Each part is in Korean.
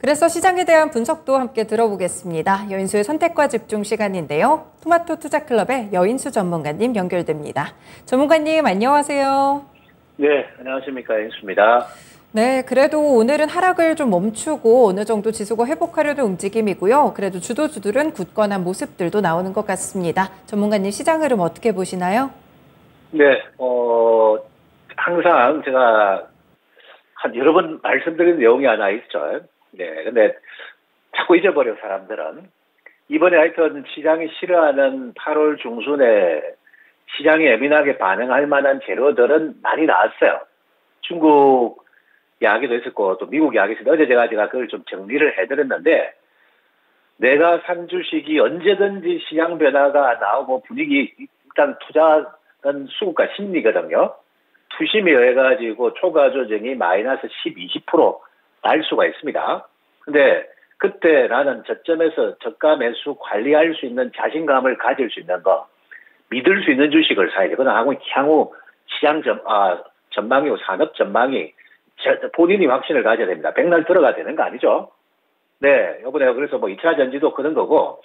그래서 시장에 대한 분석도 함께 들어보겠습니다. 여인수의 선택과 집중 시간인데요. 토마토 투자클럽의 여인수 전문가님 연결됩니다. 전문가님 안녕하세요. 네, 안녕하십니까. 여인수입니다. 네, 그래도 오늘은 하락을 좀 멈추고 어느 정도 지수가 회복하려는 움직임이고요. 그래도 주도주들은 굳건한 모습들도 나오는 것 같습니다. 전문가님 시장 흐름 어떻게 보시나요? 네, 항상 제가 한 여러 번 말씀드린 내용이 하나 있죠. 네, 근데 자꾸 잊어버려 사람들은. 이번에 하여튼 시장이 싫어하는 8월 중순에 시장이 예민하게 반응할 만한 재료들은 많이 나왔어요. 중국 이야기도 있었고 또 미국 이야기도 있었는데 어제 제가 그걸 좀 정리를 해드렸는데 내가 산 주식이 언제든지 시장 변화가 나오고 분위기 일단 투자는 수급과 심리거든요. 투심이 해가지고 초과 조정이 마이너스 10, 20%날 수가 있습니다. 근데 그때 나는 저점에서 저가 매수 관리할 수 있는 자신감을 가질 수 있는 거, 믿을 수 있는 주식을 사야 돼. 그러나 향후 시장 전망이고 산업 전망이 본인이 확신을 가져야 됩니다. 백날 들어가야 되는 거 아니죠? 네, 이번에 그래서 뭐 2차 전지도 그런 거고,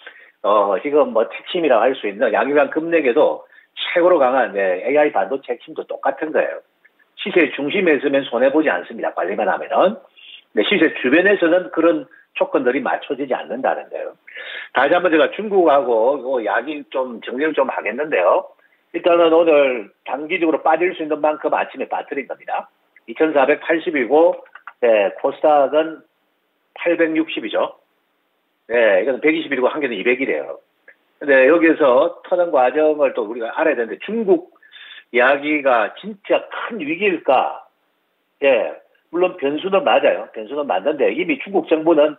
지금 뭐 핵심이라고 할 수 있는 양유한 급락에도 최고로 강한 AI 반도체 핵심도 똑같은 거예요. 시세 중심에 있으면 손해보지 않습니다. 관리만 하면은. 네, 시세 주변에서는 그런 조건들이 맞춰지지 않는다는 거예요. 다시 한번 제가 중국하고 이야기 좀 정리를 좀 하겠는데요. 일단은 오늘 단기적으로 빠질 수 있는 만큼 아침에 빠뜨린 겁니다. 2480이고, 네, 코스닥은 860이죠. 네, 이건 121이고 한 개는 200이래요. 근데 여기서 터는 과정을 또 우리가 알아야 되는데 중국 이야기가 진짜 큰 위기일까? 예, 물론 변수는 맞아요. 변수는 맞는데 이미 중국 정부는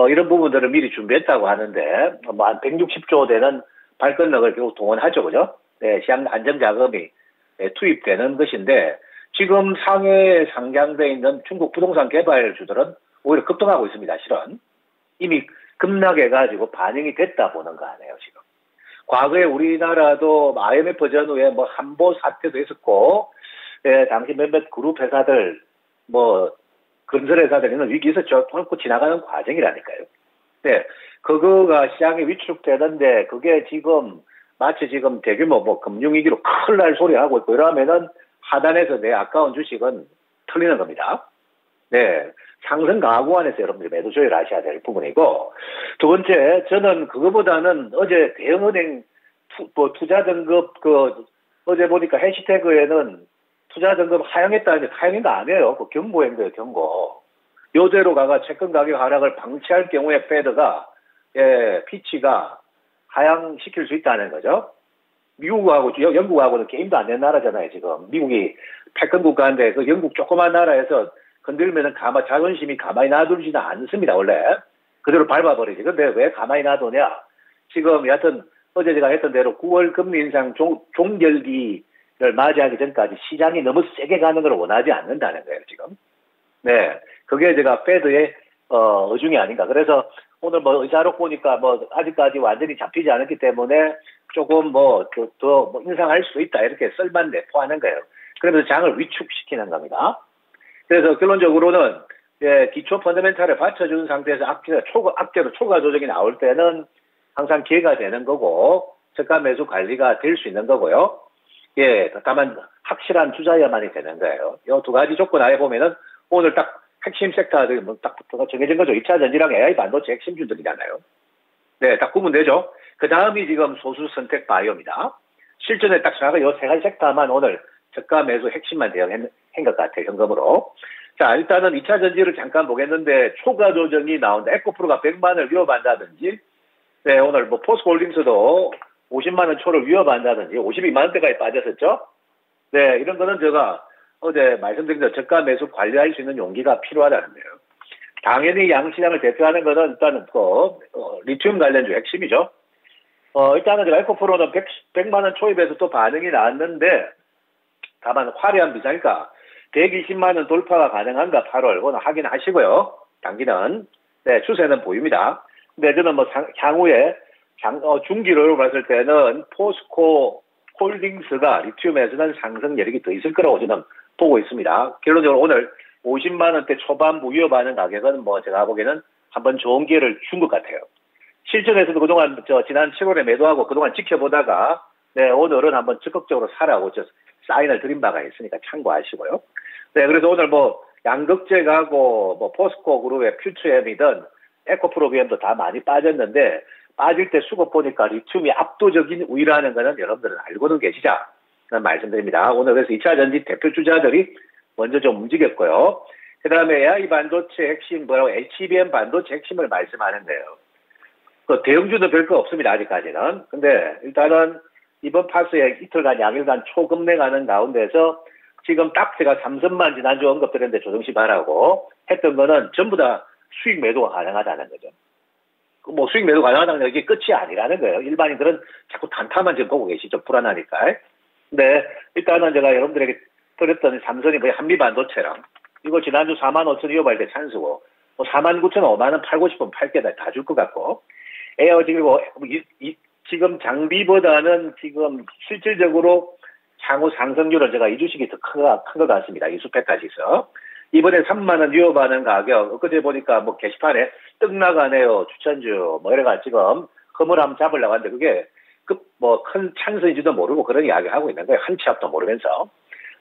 이런 부분들을 미리 준비했다고 하는데 뭐 한 160조 되는 발권력을 결국 동원하죠, 그죠? 네, 시장 안정 자금이 투입되는 것인데 지금 상해에 상장돼 있는 중국 부동산 개발주들은 오히려 급등하고 있습니다. 실은 이미 급락해가지고 반영이 됐다 보는 거 아니에요, 지금. 과거에 우리나라도 IMF 전후에 뭐 한보 사태도 있었고, 당시 몇몇 그룹 회사들, 뭐, 건설 회사들 이런 위기 있었죠. 뚫고 지나가는 과정이라니까요. 네. 그거가 시장에 위축되는데, 그게 지금, 마치 지금 대규모 뭐 금융위기로 큰일 날 소리 하고 있고, 이러면은 하단에서 내 아까운 주식은 털리는 겁니다. 네. 상승 가구안에서 여러분들이 매도 조율하셔야 될 부분이고, 두 번째, 저는 그거보다는 어제 대형은행 투자 등급, 어제 보니까 해시태그에는 투자 등급 하향했다는데 하향인 거 아니에요. 그 경고인 거예요, 경고. 요대로 가가 채권 가격 하락을 방치할 경우에 페드가, 피치가 하향시킬 수 있다는 거죠. 미국하고 영국하고는 게임도 안 된 나라잖아요, 지금. 미국이 패권 국가인데 그 영국 조그만 나라에서 건들면은 자존심이 가만히 놔두지는 않습니다, 원래. 그대로 밟아버리지. 근데 왜 가만히 놔두냐? 지금 여하튼 어제 제가 했던 대로 9월 금리 인상 종결기를 맞이하기 전까지 시장이 너무 세게 가는 걸 원하지 않는다는 거예요, 지금. 네. 그게 제가 패드의 의중이 아닌가. 그래서 오늘 뭐 의사록 보니까 뭐 아직까지 완전히 잡히지 않았기 때문에 조금 더 인상할 수 있다. 이렇게 썰만 내포하는 거예요. 그러면서 장을 위축시키는 겁니다. 그래서 결론적으로는 기초 펀더멘탈을 받쳐준 상태에서 악재로 초과 조정이 나올 때는 항상 기회가 되는 거고 저가 매수 관리가 될 수 있는 거고요. 예, 다만 확실한 투자야만이 되는 거예요. 이 두 가지 조건 아래 보면은 오늘 딱 핵심 섹터들이 딱 정해진 거죠. 2차 전지랑 AI 반도체 핵심주들이잖아요. 네, 딱 구분되죠. 그 다음이 지금 소수 선택 바이오입니다. 실전에 딱 정확하게 이 세 가지 섹터만 오늘 저가 매수 핵심만 대응한 것 같아요, 현금으로. 자, 일단은 2차 전지를 잠깐 보겠는데, 초과 조정이 나온다. 에코프로가 100만을 위협한다든지, 네, 오늘 뭐 포스홀딩스도 50만원 초를 위협한다든지, 52만원대까지 빠졌었죠? 네, 이런 거는 제가 어제 말씀드린 대로 저가 매수 관리할 수 있는 용기가 필요하다는 거예요. 당연히 양시장을 대표하는 거는 일단은 리튬 관련주 핵심이죠. 일단은 제가 에코프로는 100만원 초입에서 또 반응이 나왔는데, 다만 화려한 비상일까 120만원 돌파가 가능한가 8월 오늘 확인하시고요. 단기는 네, 추세는 보입니다. 근데 저는 뭐 향후에 중기로 봤을 때는 포스코 홀딩스가 리튬에서는 상승 여력이 더 있을 거라고 저는 보고 있습니다. 결론적으로 오늘 50만 원대 초반부 위협하는 가격은 뭐 제가 보기에는 한번 좋은 기회를 준 것 같아요. 실전에서도 그동안 지난 7월에 매도하고 그동안 지켜보다가 네, 오늘은 한번 적극적으로 사라고 사인을 드린 바가 있으니까 참고하시고요. 네, 그래서 오늘 뭐 양극재 가고 뭐 포스코 그룹의 퓨처엠이든 에코프로비엠도 다 많이 빠졌는데 빠질 때 수급 보니까 리튬이 압도적인 우위라는 거는 여러분들은 알고는 계시자 말씀드립니다. 오늘 그래서 2차 전지 대표 주자들이 먼저 좀 움직였고요. 그 다음에 AI 반도체 핵심 뭐라고 HBM 반도체 핵심을 말씀하는데요. 그 대형주도 별거 없습니다. 아직까지는. 근데 일단은 이번 파스에 이틀간 양일간 초급냉하는 가운데서 지금 딱 제가 삼성만 지난주 언급드렸는데 조정시 바라고 했던 거는 전부 다 수익 매도가 가능하다는 거죠. 뭐 수익 매도 가능하다는 게 이게 끝이 아니라는 거예요. 일반인들은 자꾸 단타만 지금 보고 계시죠. 불안하니까. 근데 일단은 제가 여러분들에게 드렸던 삼성이 뭐 한미반도체랑 이거 지난주 45,000 위협할 때 찬수고 뭐 49,000, 5만원 팔고 싶으면 팔게 다 줄 것 같고 지금 장비보다는 지금 실질적으로 향후 상승률은 제가 이 주식이 더 큰 것 같습니다. 이 수팩까지서. 이번에 3만원 위협하는 가격, 엊그제 보니까 뭐 게시판에 떡 나가네요. 추천주, 뭐 이래가 지금 허물 한번 잡으려고 하는데 그게 큰 찬스인지도 모르고 그런 이야기 하고 있는 거예요. 한 치 앞도 모르면서.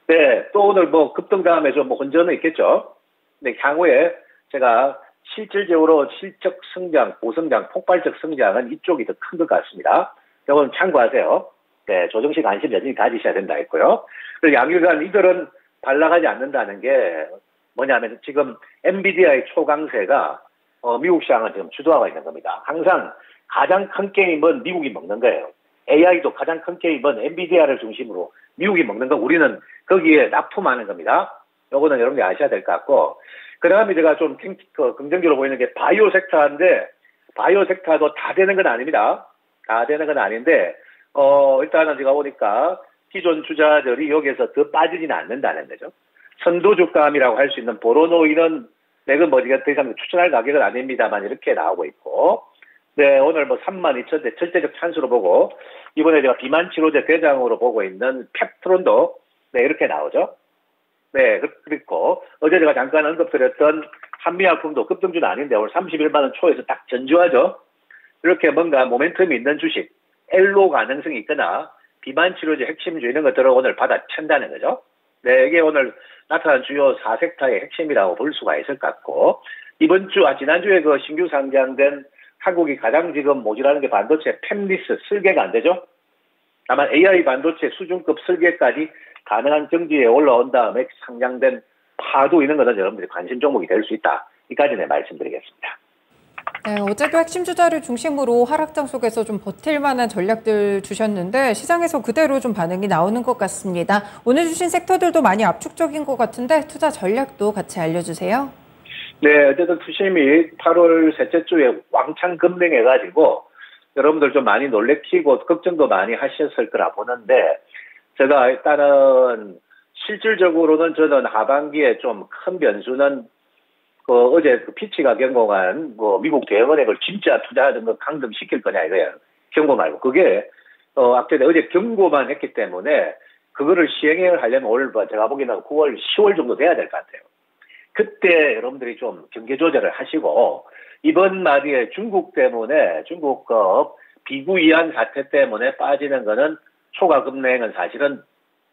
네, 또 오늘 뭐 급등 다음에 좀 뭐 혼전은 있겠죠. 근데 향후에 제가 실질적으로 실적 성장, 고성장, 폭발적 성장은 이쪽이 더 큰 것 같습니다. 이건 참고하세요. 네, 조정식 안심 여전히 가지셔야 된다 했고요. 그리고 양일간 이들은 반락하지 않는다는 게 뭐냐면 지금 엔비디아의 초강세가 미국 시장을 지금 주도하고 있는 겁니다. 항상 가장 큰 게임은 미국이 먹는 거예요. AI도 가장 큰 게임은 엔비디아를 중심으로 미국이 먹는 거 우리는 거기에 납품하는 겁니다. 요거는 여러분이 아셔야 될 것 같고 그 다음에 제가 좀 긍정적으로 보이는 게 바이오 섹터인데 바이오 섹터도 다 되는 건 아닙니다. 다 되는 건 아닌데 일단은 제가 보니까 기존 주자들이 여기에서 더 빠지지는 않는다는 거죠. 선도주감이라고 할 수 있는 보로노이는 내가 뭐 더 이상 추천할 가격은 아닙니다만 이렇게 나오고 있고 네, 오늘 뭐 32,000대 절대적 찬수로 보고 이번에 제가 비만 치료제 대장으로 보고 있는 펩트론도 네, 이렇게 나오죠. 네, 그렇고 어제 제가 잠깐 언급드렸던 한미약품도 급등주는 아닌데 오늘 31만 원 초에서 딱 전주하죠. 이렇게 뭔가 모멘텀이 있는 주식, 엘로 가능성이 있거나 비만 치료제 핵심주 이런 것들을 오늘 받아친다는 거죠. 네, 이게 오늘 나타난 주요 4섹터의 핵심이라고 볼 수가 있을 것 같고 이번 지난주에 그 신규 상장된 한국이 가장 지금 모자라는 게 반도체 팹리스 설계가 안 되죠. 다만 AI 반도체 수준급 설계까지 가능한 경지에 올라온 다음에 상장된 파도 있는 것은 여러분들이 관심 종목이 될 수 있다. 이까지는 말씀드리겠습니다. 네, 어제도 핵심 주자를 중심으로 하락장 속에서 좀 버틸 만한 전략들 주셨는데 시장에서 그대로 좀 반응이 나오는 것 같습니다. 오늘 주신 섹터들도 많이 압축적인 것 같은데 투자 전략도 같이 알려주세요. 네, 어쨌든 투심이 8월 셋째 주에 왕창 급등해가지고 여러분들 좀 많이 놀래키고 걱정도 많이 하셨을 거라 보는데 제가 일단은 실질적으로는 저는 하반기에 좀 큰 변수는 어제 피치가 경고한 미국 대형은행을 진짜 투자하는 거 강등시킬 거냐 이거예요. 경고 말고 그게 어제 경고만 했기 때문에 그거를 시행을 하려면 올 제가 보기에는 9월, 10월 정도 돼야 될 것 같아요. 그때 여러분들이 좀 경계 조절을 하시고 이번 말에 중국 때문에 중국 비구이한 사태 때문에 빠지는 거는 초과 급냉은 사실은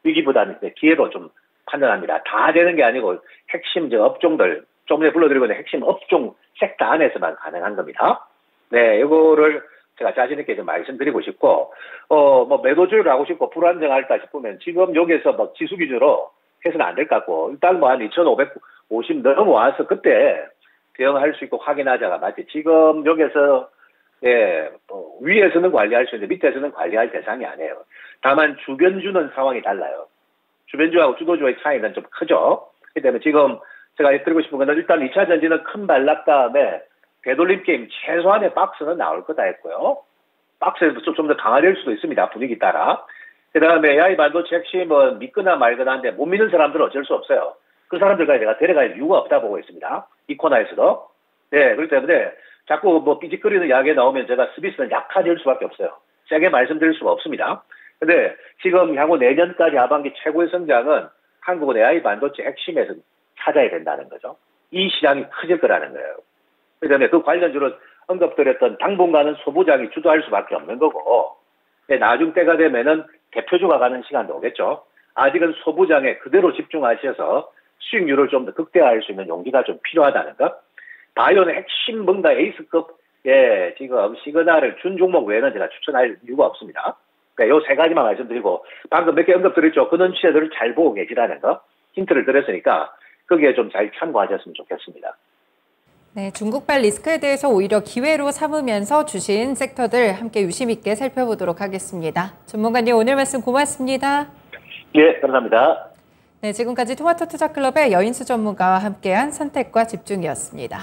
위기보다는 기회로 좀 판단합니다. 다 되는 게 아니고 핵심 업종들 좀 전에 불러드리고 있는 핵심 업종 섹터 안에서만 가능한 겁니다. 네, 이거를 제가 자신 있게 좀 말씀드리고 싶고 매도주의를 하고 싶고 불안정할까 싶으면 지금 여기서 지수 기준으로 해서는 안 될 것 같고 일단 한 2,550 넘어와서 그때 대응할 수 있고 확인하자가 맞지. 지금 여기서 위에서는 관리할 수 있는데 밑에서는 관리할 대상이 아니에요. 다만 주변주는 상황이 달라요. 주변주하고 주도주의 차이는 좀 크죠. 그렇기 때문에 지금 제가 드리고 싶은 건 일단 2차 전지는 큰 반락 다음에 되돌림 게임 최소한의 박스는 나올 거다 했고요. 박스에서 좀 더 강화될 수도 있습니다. 분위기 따라. 그 다음에 AI 반도체 핵심은 믿거나 말거나 한데 못 믿는 사람들은 어쩔 수 없어요. 그 사람들까지 제가 데려갈 이유가 없다 보고 있습니다. 이 코너에서도. 네, 그렇기 때문에 자꾸 삐직거리는 이야기가 나오면 제가 스비스는 약화될 수밖에 없어요. 세게 말씀드릴 수가 없습니다. 근데 지금 향후 내년까지 하반기 최고의 성장은 한국은 AI 반도체 핵심에서 찾아야 된다는 거죠. 이 시장이 커질 거라는 거예요. 그다음에 그 관련주로 언급드렸던 당분간은 소부장이 주도할 수밖에 없는 거고, 나중 때가 되면은 대표주가 가는 시간도 오겠죠. 아직은 소부장에 그대로 집중하셔서 수익률을 좀 더 극대화할 수 있는 용기가 좀 필요하다는 것. 바이오는 핵심 뭔가 에이스급 지금 시그널을 준 종목 외에는 제가 추천할 이유가 없습니다. 그러니까 요 세 가지만 말씀드리고, 방금 몇 개 언급드렸죠. 그 눈치들을 잘 보고 계시다는 거 힌트를 드렸으니까 거기에 좀 잘 참고하셨으면 좋겠습니다. 네, 중국발 리스크에 대해서 오히려 기회로 삼으면서 주신 섹터들 함께 유심 있게 살펴보도록 하겠습니다. 전문가님 오늘 말씀 고맙습니다. 예, 감사합니다. 네, 지금까지 토마토 투자클럽의 여인수 전문가와 함께한 선택과 집중이었습니다.